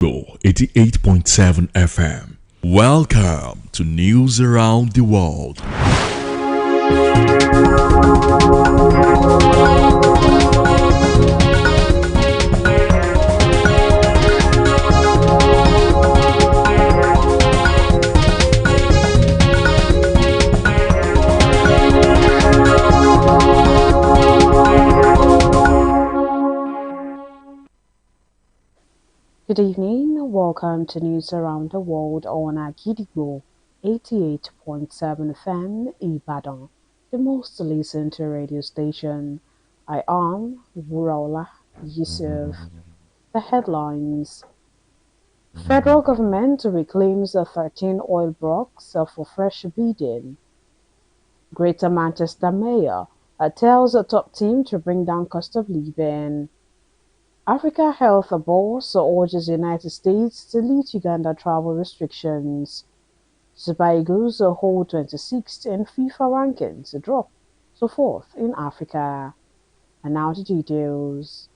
88.7 FM. Welcome to News Around the World. Good evening, welcome to News Around the World on Akojopo 88.7 FM Ibadan, the most listened to radio station. I am Wuraola Yusuf. The headlines: Federal government reclaims the 13 oil blocks for fresh bidding. Greater Manchester Mayor tells a top team to bring down cost of living. Africa Health Board urges United States to lift Uganda travel restrictions. Super Eagles hold 26th in FIFA rankings, drop to 4th in Africa. And now the details.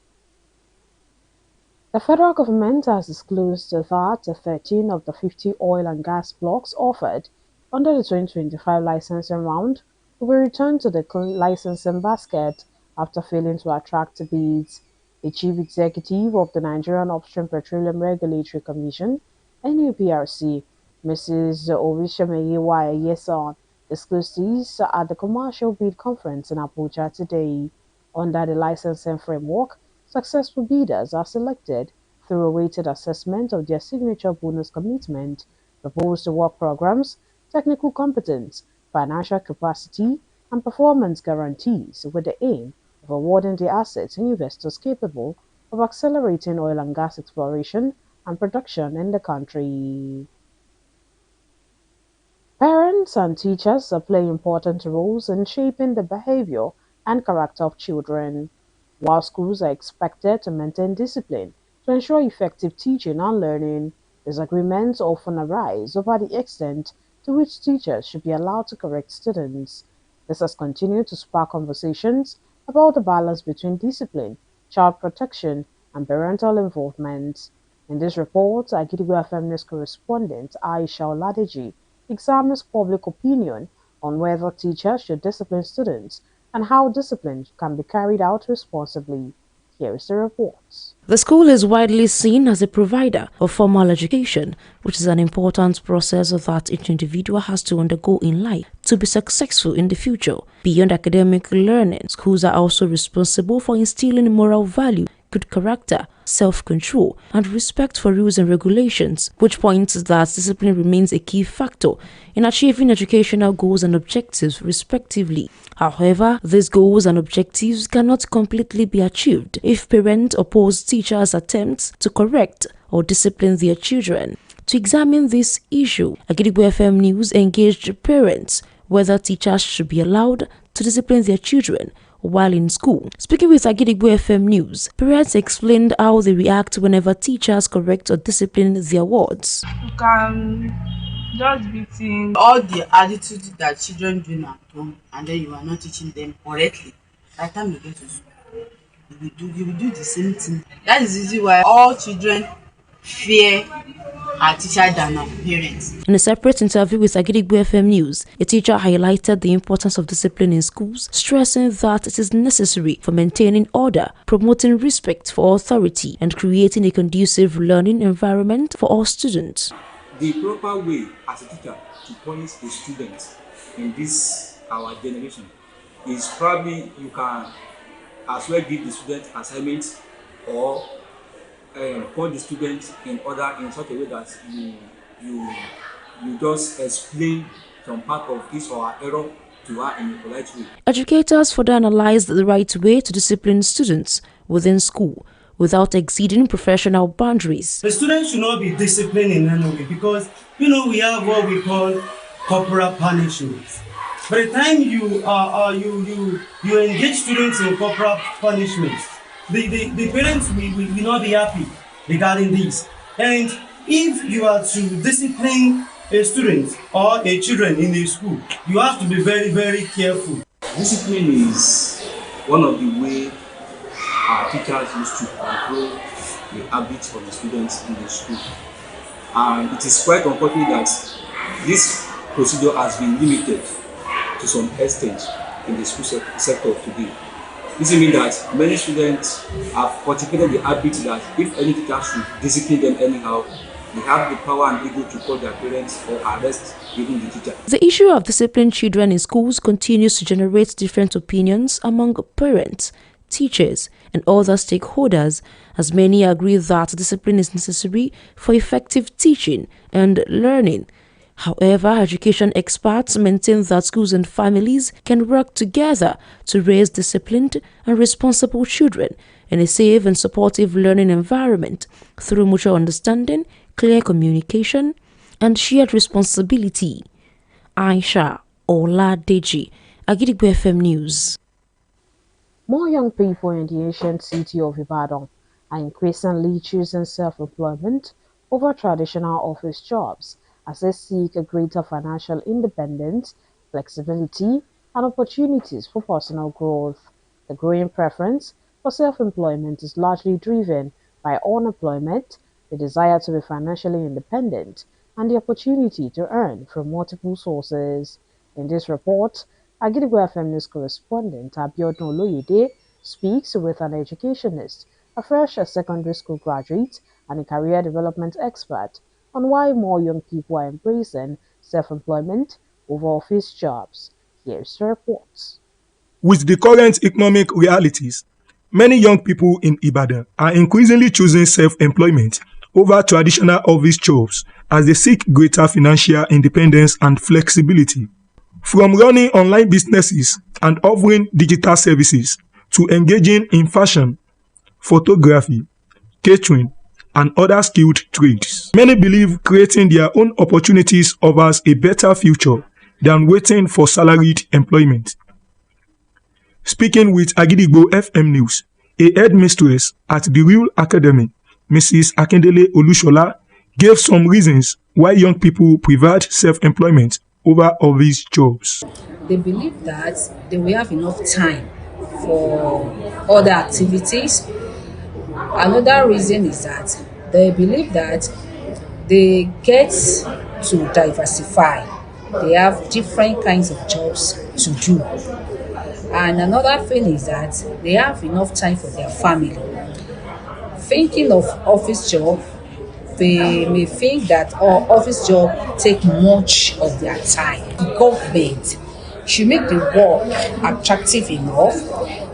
The federal government has disclosed that 13 of the 50 oil and gas blocks offered under the 2025 licensing round will be returned to the licensing basket after failing to attract bids. The chief executive of the Nigerian Upstream Petroleum Regulatory Commission, NUPRC, Mrs. Orishameyiwa Yeson, disclosed this at the commercial bid conference in Abuja today. Under the licensing framework, successful bidders are selected through a weighted assessment of their signature bonus commitment, proposed work programs, technical competence, financial capacity, and performance guarantees with the aim of awarding the assets and investors capable of accelerating oil and gas exploration and production in the country. Parents and teachers play important roles in shaping the behavior and character of children. While schools are expected to maintain discipline to ensure effective teaching and learning, disagreements often arise over the extent to which teachers should be allowed to correct students. This has continued to spark conversations about the balance between discipline, child protection, and parental involvement. In this report, Akojopo FM News correspondent Aisha Oladeji examines public opinion on whether teachers should discipline students and how discipline can be carried out responsibly. Here is the report. The school is widely seen as a provider of formal education, which is an important process that each individual has to undergo in life to be successful in the future. Beyond academic learning, schools are also responsible for instilling moral value, good character, self-control, and respect for rules and regulations, which points that discipline remains a key factor in achieving educational goals and objectives, respectively. However, these goals and objectives cannot completely be achieved if parents oppose teachers' attempts to correct or discipline their children. To examine this issue, Akojopo FM News engaged parents whether teachers should be allowed to discipline their children while in school. Speaking with Akojopo FM News, parents explained how they react whenever teachers correct or discipline their wards. You can just be seeing all the attitudes that children do at home, and then you are not teaching them correctly. By the time you get to school, you will do the same thing. That is the reason why all children fear our teacher than our parents. In a separate interview with Akojopo FM News, a teacher highlighted the importance of discipline in schools, stressing that it is necessary for maintaining order, promoting respect for authority, and creating a conducive learning environment for all students. The proper way as a teacher to punish the students in this our generation is probably you can as well give the student assignments or put the students in order in such a way that you just explain some part of his or her error to her in a polite way. Educators further analyzed the right way to discipline students within school without exceeding professional boundaries. The students should not be disciplined in any way because, we have what we call corporal punishments. By the time you engage students in corporal punishments, the parents will not be happy regarding this. And if you are to discipline a student or a children in a school, you have to be very, very careful. Discipline is one of the ways our teachers used to control the habits of the students in the school. And it is quite unfortunate that this procedure has been limited to some extent in the school sector today. This means that many students have cultivated the habit that if any teacher should discipline them anyhow, they have the power and ego to call their parents or arrest even the teacher. The issue of disciplined children in schools continues to generate different opinions among parents, teachers, and other stakeholders, as many agree that discipline is necessary for effective teaching and learning. However, education experts maintain that schools and families can work together to raise disciplined and responsible children in a safe and supportive learning environment through mutual understanding, clear communication, and shared responsibility. Aisha Oladeji, Agidigbo FM News. More young people in the ancient city of Ibadan are increasingly choosing self-employment over traditional office jobs as they seek a greater financial independence, flexibility, and opportunities for personal growth. The growing preference for self-employment is largely driven by unemployment, the desire to be financially independent, and the opportunity to earn from multiple sources. In this report, Agidigbo FM News correspondent Abiodun Oloyede speaks with an educationist, a fresh secondary school graduate, and a career development expert on why more young people are embracing self-employment over office jobs. Here's the report. With the current economic realities, many young people in Ibadan are increasingly choosing self-employment over traditional office jobs as they seek greater financial independence and flexibility. From running online businesses and offering digital services to engaging in fashion, photography, catering, and other skilled trades. Many believe creating their own opportunities offers a better future than waiting for salaried employment. Speaking with Agidigbo FM News, a headmistress at the Real Academy, Mrs. Akindele Olushola, gave some reasons why young people preferred self-employment over office jobs. They believe that they will have enough time for other activities. Another reason is that they believe that they get to diversify. They have different kinds of jobs to do. And another thing is that they have enough time for their family. Thinking of office job, they may think that office job take much of their time. The government should make the work attractive enough.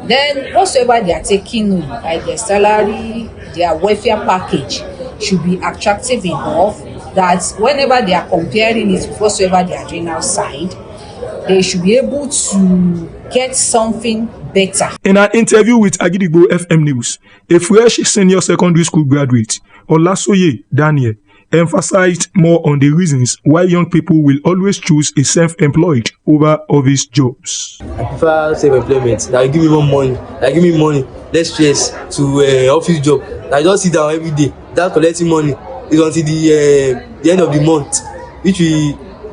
Then whatsoever they are taking home, like their salary, their welfare package, should be attractive enough that whenever they are comparing it with whatsoever they are doing outside, they should be able to get something better. In an interview with Agidigbo FM News, a fresh senior secondary school graduate, Olasoye Daniel, emphasized more on the reasons why young people will always choose a self-employed over office jobs. I prefer self-employment. That will give me more money. That give me money, less stress to office job. I just sit down every day, that collecting money is until the end of the month, which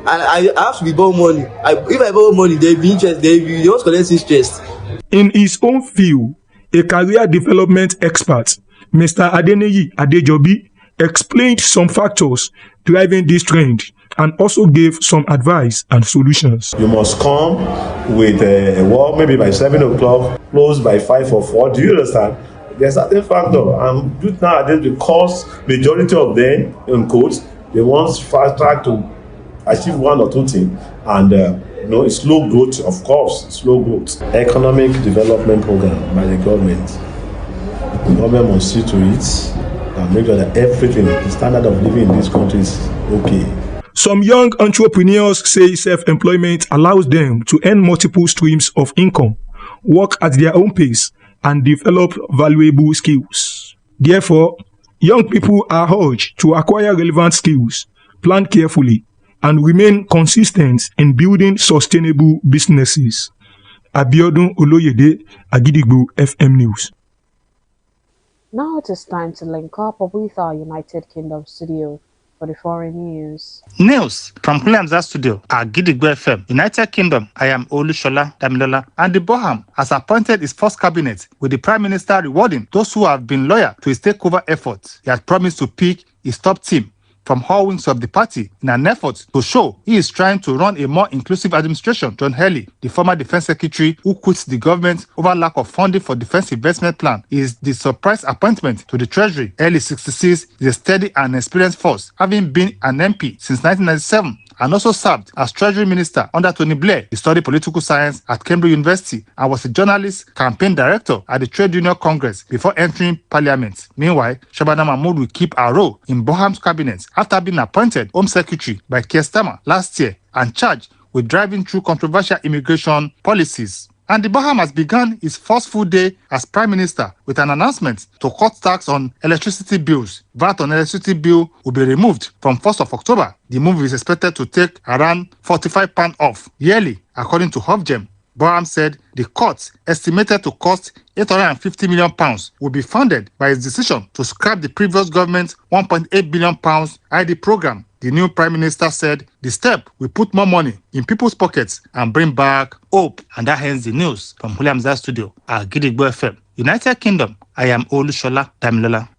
I have to be borrow money. If I borrow money, there will be interest. They just collect interest. In his own field, a career development expert, Mr. Adeneyi Adejobi, explained some factors driving this trend and also gave some advice and solutions. You must come with a work maybe by 7 o'clock, close by 5 or 4. Do you understand? There's a certain factor, and youth nowadays, because majority of them, in quotes, they want fast track to achieve one or two things, and it's slow growth, of course, slow growth. Economic development program by the government. The government must see to it and make sure that everything, the standard of living in this country is okay. Some young entrepreneurs say self-employment allows them to earn multiple streams of income, work at their own pace, and develop valuable skills. Therefore, young people are urged to acquire relevant skills, plan carefully, and remain consistent in building sustainable businesses. Abiodun Oloyede, Agidigbo FM News. Now it is time to link up with our United Kingdom studio for the foreign news. News from Kuliamza Studio at Gidigbo FM, United Kingdom. I am Olushola Damilola, and the Boham has appointed his first cabinet, with the Prime Minister rewarding those who have been loyal to his takeover efforts. He has promised to pick his top team from all wings of the party in an effort to show he is trying to run a more inclusive administration. John Hurley, the former defense secretary who quit the government over lack of funding for defense investment plan, is the surprise appointment to the Treasury. Hurley, 66, is a steady and experienced force, having been an MP since 1997. And also served as Treasury Minister under Tony Blair. He studied political science at Cambridge University and was a journalist campaign director at the Trade Union Congress before entering Parliament. Meanwhile, Shabana Mahmood will keep a role in Boham's cabinet after being appointed Home Secretary by Keir Starmer last year and charged with driving through controversial immigration policies. And the Baham has begun his first full day as Prime Minister with an announcement to cut tax on electricity bills. VAT on electricity bill will be removed from 1st of October. The move is expected to take around £45 off yearly, according to Hofgem. Baham said the cut, estimated to cost £850 million, will be funded by his decision to scrap the previous government's £1.8 billion ID program. The new Prime Minister said the step will put more money in people's pockets and bring back hope. And that ends the news from Kuliamza Studio at Gidigbo FM, United Kingdom. I am Olushola Damilola.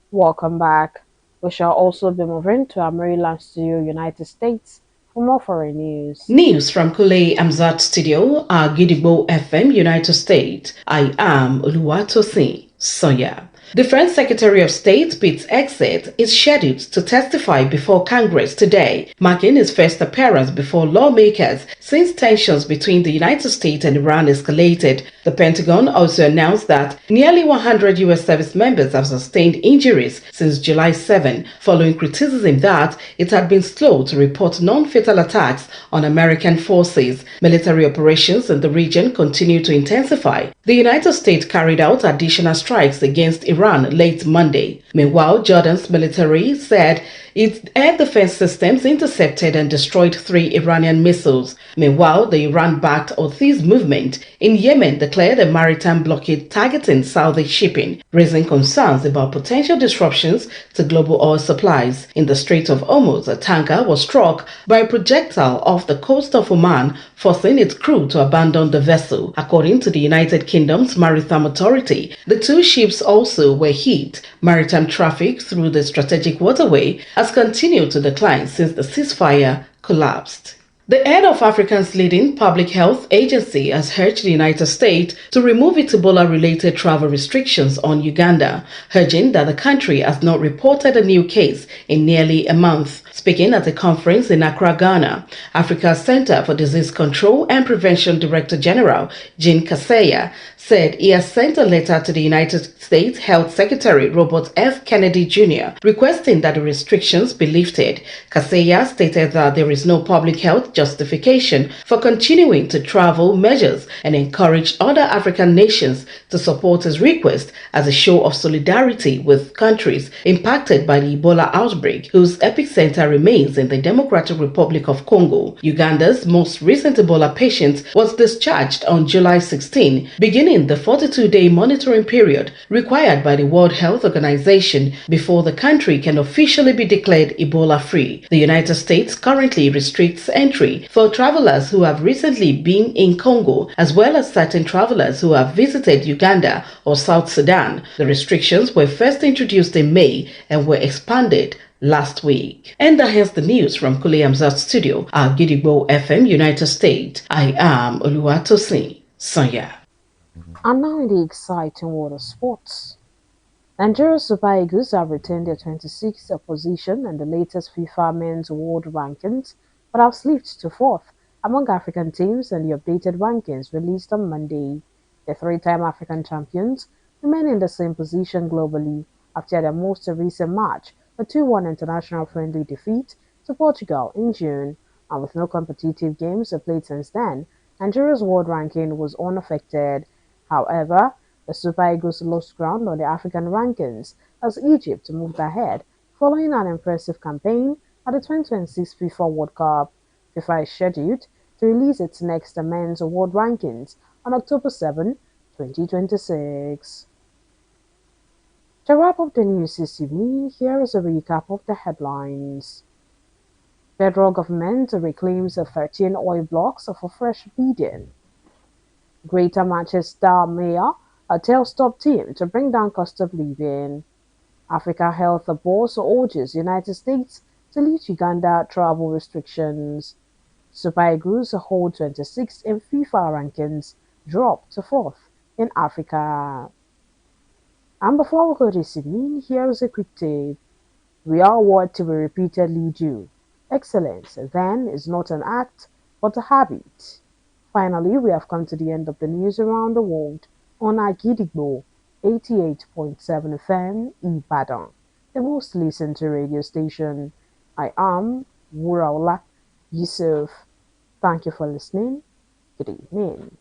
Welcome back. We shall also be moving to our Maryland studio, United States, for more foreign news. News from Kule Amzat Studio at Gidigbo FM, United States. I am Oluwatosin Sonya. Defense Secretary of State Pete Hegseth is scheduled to testify before Congress today, marking his first appearance before lawmakers since tensions between the United States and Iran escalated. The Pentagon also announced that nearly 100 U.S. service members have sustained injuries since July 7, following criticism that it had been slow to report non-fatal attacks on American forces. Military operations in the region continue to intensify. The United States carried out additional strikes against Iran late Monday. Meanwhile, Jordan's military said its air defense systems intercepted and destroyed 3 Iranian missiles. Meanwhile, the Iran-backed Houthis movement in Yemen declared a maritime blockade targeting Saudi shipping, raising concerns about potential disruptions to global oil supplies. In the Strait of Hormuz, a tanker was struck by a projectile off the coast of Oman, forcing its crew to abandon the vessel. According to the United Kingdom's Maritime Authority, the 2 ships also were hit. Maritime traffic through the strategic waterway has continued to decline since the ceasefire collapsed. The head of Africa's leading public health agency has urged the United States to remove its Ebola-related travel restrictions on Uganda, urging that the country has not reported a new case in nearly a month. Speaking at a conference in Accra, Ghana, Africa's Center for Disease Control and Prevention Director General Jean Kaseya said he has sent a letter to the United States Health Secretary Robert F. Kennedy Jr. requesting that the restrictions be lifted. Kaseya stated that there is no public health justification for continuing to travel measures and encouraged other African nations to support his request as a show of solidarity with countries impacted by the Ebola outbreak, whose epicenter remains in the Democratic Republic of Congo. Uganda's most recent Ebola patient was discharged on July 16, beginning the 42-day monitoring period required by the World Health Organization before the country can officially be declared Ebola-free. The United States currently restricts entry for travelers who have recently been in Congo, as well as certain travelers who have visited Uganda or South Sudan. The restrictions were first introduced in May and were expanded last week. And that has the news from Kule Amzat Studio at Gidigbo FM, United States. I am Oluwatosin Sonya. And now in the exciting world of sports. Nigeria Super Eagles have retained their 26th position in the latest FIFA Men's World Rankings, but have slipped to 4th among African teams in the updated rankings released on Monday. The 3-time African champions remain in the same position globally after their most recent match, a 2-1 international friendly defeat to Portugal in June, and with no competitive games played since then, Nigeria's world ranking was unaffected. However, the Super Eagles lost ground on the African rankings as Egypt moved ahead following an impressive campaign at the 2026 FIFA World Cup. FIFA is scheduled to release its next men's world rankings on October 7, 2026. To wrap up the news this evening, here is a recap of the headlines. Federal government reclaims the 13 oil blocks for fresh bidding. Greater Manchester Mayor tells top team to bring down cost of living. Africa Health Board urges United States to lift Uganda travel restrictions. Super Eagles hold 26th in FIFA rankings, drop to 4th in Africa. And before we go this evening, here is a quick tip. We are what we repeatedly do. Excellence, then, is not an act, but a habit. Finally, we have come to the end of the news around the world on Agidigbo 88.7 FM Ibadan, the most listened to radio station. I am Wuraola Yusuf. Thank you for listening. Good evening.